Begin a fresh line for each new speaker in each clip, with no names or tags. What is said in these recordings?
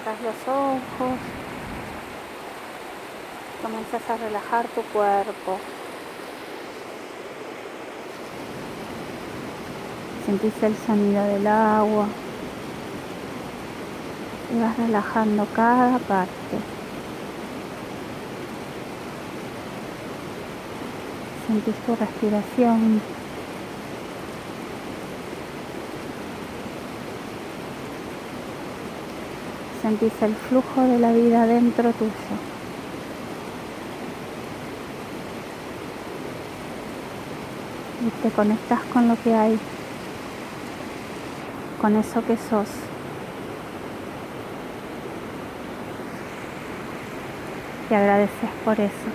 Cerrás los ojos, comienzas a relajar tu cuerpo. Sentís el sonido del agua y vas relajando cada parte. Sentís tu respiración. Sentís el flujo de la vida dentro tuyo. Y te conectas con lo que hay, con eso que sos. Y agradeces por eso.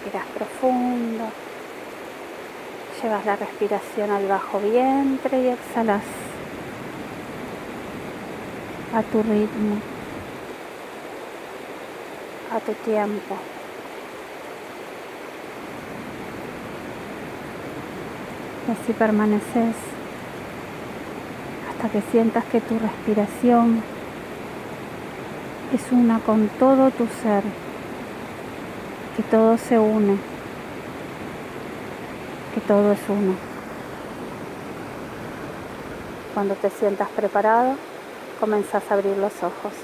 Respiras profundo. Llevas la respiración al bajo vientre y exhalas a tu ritmo, a tu tiempo. Y así permaneces hasta que sientas que tu respiración es una con todo tu ser, que todo se une, que todo es uno. Cuando te sientas preparado, comenzás a abrir los ojos.